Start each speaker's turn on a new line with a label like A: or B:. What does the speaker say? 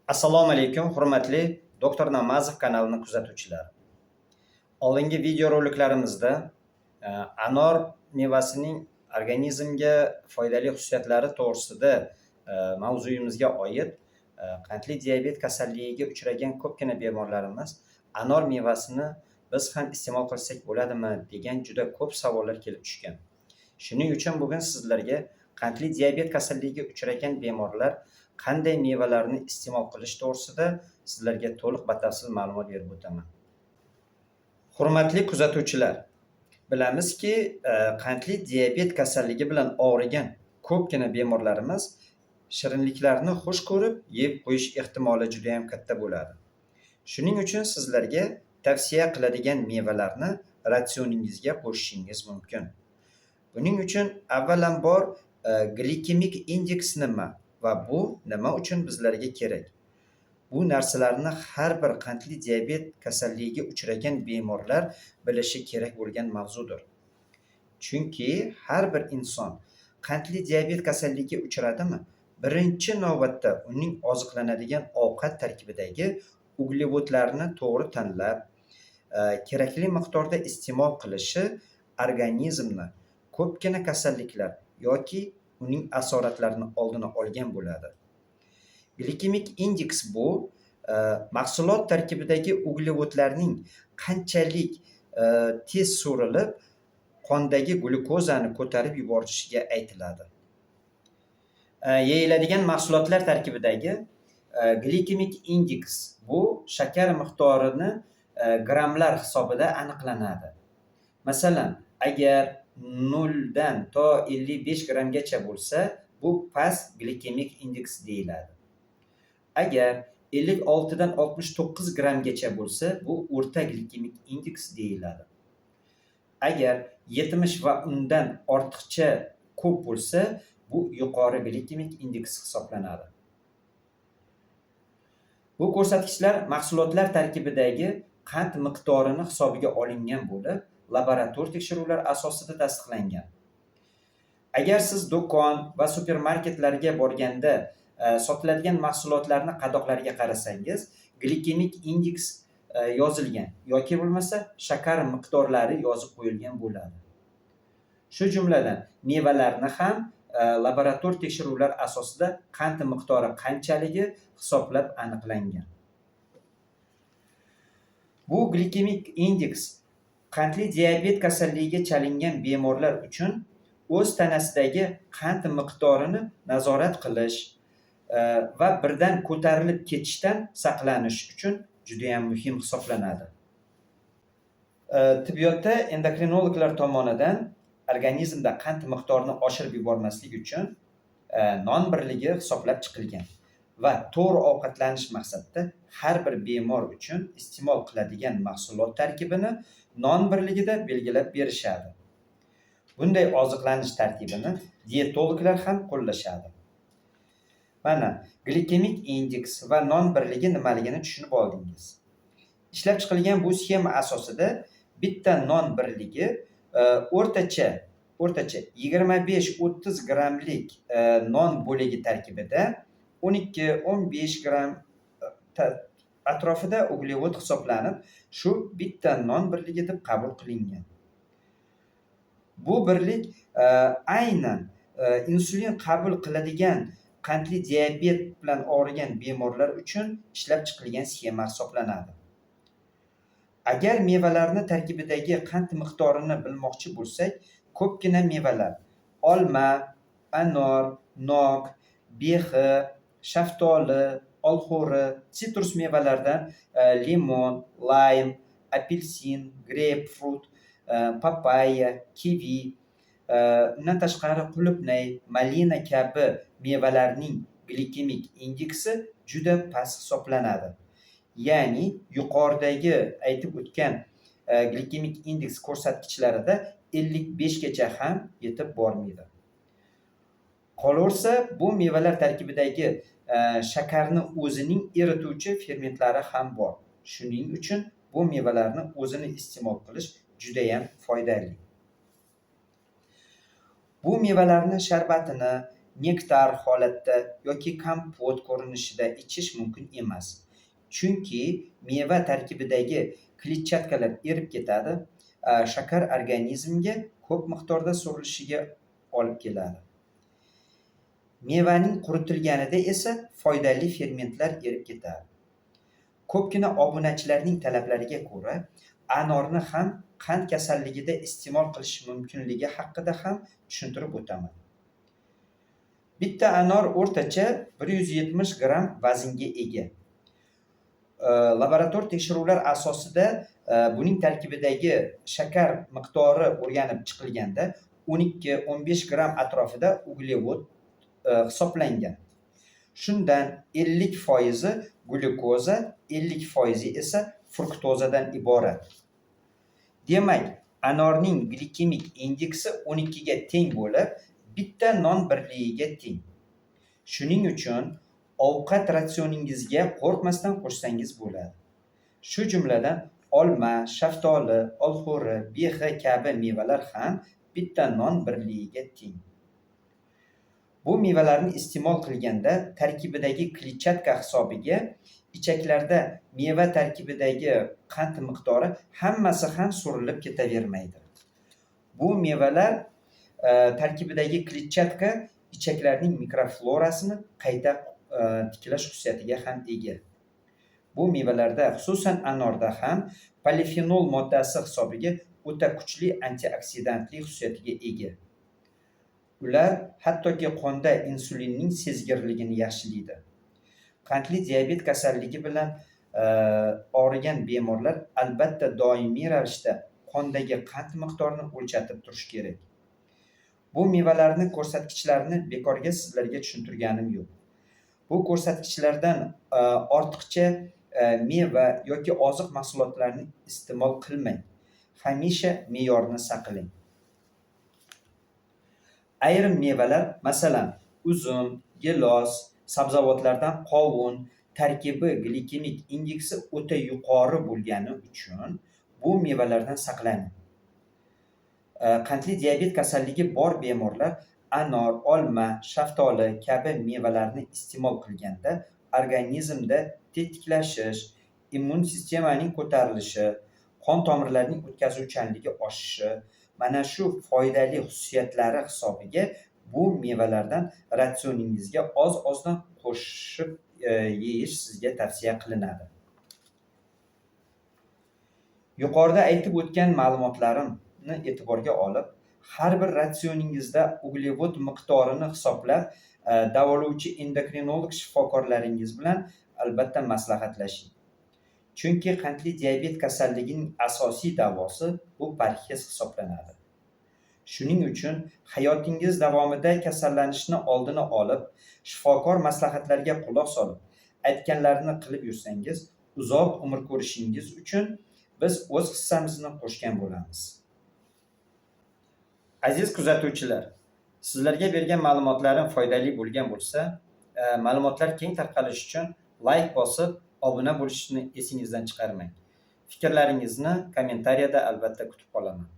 A: Assalomu alaykum, hurmatli Doktor Namazov kanalini kuzatuvchilari. Oldingi videoroliklarimizda anor mevasining organizmga foydali xususiyatlari to'g'risida mavzuyimizga oid qandli diabet kasalligiga uchragan ko'pgina bemorlarimiz anor mevasini biz ham iste'mol qilsak bo'ladimi degan juda ko'p savollar kelib tushgan. Shuning uchun bugun sizlarga qandli diabet kasalligiga uchragan bemorlar qanday mevalarni iste'mol qilish to'g'risida sizlarga to'liq batafsil ma'lumot berib o'taman. Hurmatli kuzatuvchilar, bilamizki, qandli diabet kasalligi bilan og'rigan ko'pgina bemorlarimiz shirinliklarni xush ko'rib yeb qo'yish ehtimoli juda ham katta bo'ladi. Shuning uchun sizlarga tavsiya qiladigan mevalarni ratsioningizga qo'shishingiz mumkin. Buning uchun avvalambor glikemik indeks nima va bu nima uchun bizlarga kerak? Bu narsalarni har bir qandli diabet kasalligiga uchragan bemorlar bilishi kerak bo'lgan mavzudir. Chunki har bir inson qandli diabet kasalligiga uchradimi, birinchi navbatda uning oziqlanadigan ovqat tarkibidagi uglevodlarni to'g'ri tanlab, kerakli miqdorda iste'mol qilishi organizmni ko'pgina kasalliklar yoki uning asoratlarini oldini olgan bo'ladi. Glikemik indeks bu mahsulot tarkibidagi uglevodlarning qanchalik tez so'rilib qondagi glyukozani ko'tarib yuborishiga aytiladi. Yeyiladigan mahsulotlar tarkibidagi glikemik indeks bu shakar miqdorini grammlar hisobida aniqlanadi. Masalan, agar 0 dan to 55 grammgacha bo'lsa, bu past glikemik indeks deyiladi. Agar 56 dan 69 grammgacha bo'lsa, bu o'rta glikemik indeks deyiladi. Agar 70 va undan ortiqcha ko'p bo'lsa, bu yuqori glikemik indeks hisoblanadi. Bu ko'rsatkichlar mahsulotlar tarkibidagi qand miqdorini hisobiga olingan bo'lib, laborator tekshiruvlar asosida tasdiqlangan. Agar siz do'kon va supermarketlarga borganda sotiladigan mahsulotlarni qadoqlariga qarasangiz, glikemik indeks yozilgan yoki bo'lmasa shakar miqdorlari yozib qo'yilgan bo'ladi. Shu jumladan mevalarni ham laborator tekshiruvlar asosida qand miqdori qanchaligi hisoblab aniqlangan. Bu glikemik indeks qandli diabet kasalligiga chalingan bemorlar uchun o'z tanasidagi qand miqdorini nazorat qilish va birdan ko'tarilib ketishdan saqlanish uchun juda ham muhim hisoblanadi. Tibbiyotda endokrinologlar tomonidan organizmda qand miqdorini oshirib yubormaslik uchun non birligi hisoblab chiqilgan va to'g'ri ovqatlanish maqsadida har bir bemor uchun iste'mol qiladigan mahsulot tarkibini non birligida belgilab berishadi. Bunday oziqlanish tartibini diyetologlar ham qo'llashadi. Mana glikemik indeks va non birligi nimaligini tushunib oldingiz. Ishlab chiqilgan bu sxema asosida bitta non birligi o'rtacha 25-30 grammlik non bo'lagi tarkibida 12-15 gramm atrofida uglevod hisoblanib, shu bitta non birligi deb qabul qilingan. Bu birlik aynan insulin qabul qiladigan qandli diabet bilan og'rigan bemorlar uchun ishlab chiqilgan sxema hisoblanadi. Agar mevalarni tarkibidagi qand miqdorini bilmoqchi bo'lsak, ko'pgina mevalar olma, anor, nok, behi, shaftoli, olxo'ri, sitrus mevalardan limon, laym, apelsin, grapefruit, papaya, kivi, undan tashqari qulupnay, malina kabi mevalarning glikemik indeksi juda past hisoblanadi. Ya'ni yuqoridagi aytib o'tgan glikemik indeks ko'rsatkichlarida 55 gacha ham yetib bormaydi. Qolaversa, bu mevalar tarkibidagi shakarni o'zining erituvchi fermentlari ham bor. Shuning uchun bu mevalarni o'zini iste'mol qilish juda ham foydali. Bu mevalarni sharbatini nektar holatda yoki kompot ko'rinishida ichish mumkin emas. Chunki meva tarkibidagi kletchatkalar erib ketadi, shakar organizmga ko'p miqdorda so'rilishiga olib keladi. Mevaning quritilganida esa foydali fermentlar erib ketadi. Ko'pgina obunachilarning talablariga ko'ra, anorni ham qand kasalligida iste'mol qilish mumkinligi haqida ham tushuntirib o'taman. Bitta anor o'rtacha 170 gram vaznga ega. Laborator tekshiruvlar asosida buning tarkibidagi shakar miqdori o'rganib chiqilganda 12-15 gram atrofida uglevod hisoblangan. Shundan 50% glyukoza, 50% esa fruktozadan iborat. Demak, anorning glikemik indeksi 12 ga teng bo'lib, bitta non birligiga teng. Shuning uchun ovqat ratsioningizga qo'rqmasdan qo'shsangiz bo'ladi. Shu jumladan olma, shaftoli, olxo'ri, behi kabi mevalar ham bitta non birligiga teng. Bu mevalarni iste'mol qilganda tarkibidagi kletchatka hisobiga ichaklarda meva tarkibidagi qand miqdori hammasi ham so'rilib ketavermaydi. Bu mevalar tarkibidagi kletchatka ichaklarning mikroflorasini qayta tiklash xususiyatiga ham ega. Bu mevalarda, xususan anorda ham polifenol moddasi hisobiga o'ta kuchli antioksidantlik xususiyatiga ega. Ular hattoki qonda insulinning sezgirligini yaxshilaydi. Qandli diabet kasalligi bilan og'rigan bemorlar albatta doimiy ravishda qondagi qand miqdorini o'lchatib turish kerak. Bu mevalarning ko'rsatkichlarini bekorga sizlarga tushuntirganim yo'q. Bu ko'rsatkichlardan ortiqcha meva yoki oziq mahsulotlarini iste'mol qilmang. Hamisha me'yorni saqlang. Ayrim mevalar, masalan, uzum, gilos, sabzavotlardan qovun tarkibi glikemik indeksi o'ta yuqori bo'lgani uchun bu mevalardan saqlaning. Qandli diabet kasalligi bor bemorlar anor, olma, shaftoli kabi mevalarni iste'mol qilganda organizmda tetiklashish, immun sistemaning ko'tarilishi, qon tomirlarining o'tkazuvchanligi oshishi, mana shu foydali xususiyatlari hisobiga bu mevalardan ratsioningizga oz-ozdan qo'shib yeyish sizga tavsiya qilinadi. Yuqorida aytib o'tgan ma'lumotlarimni e'tiborga olib, har bir ratsioningizda uglevod miqdorini hisoblab, davolovchi endokrinolog shifokorlaringiz bilan albatta maslahatlashing. Chunki qandli diabet kasalligining asosiy davosi bu parhez hisoblanadi. Shuning uchun hayotingiz davomida kasallanishni oldini olib, shifokor maslahatlariga quloq solib, aytganlarini qilib yursangiz, uzoq umr ko'rishingiz uchun biz o'z hissamizni qo'shgan bo'lamiz. Aziz kuzatuvchilar, sizlarga bergan ma'lumotlarim foydali bo'lgan bo'lsa, ma'lumotlar keng tarqalishi uchun like bosib, obuna bo'lishni esingizdan chiqarmang. Fikrlaringizni kommentariyada albatta kutib qolaman.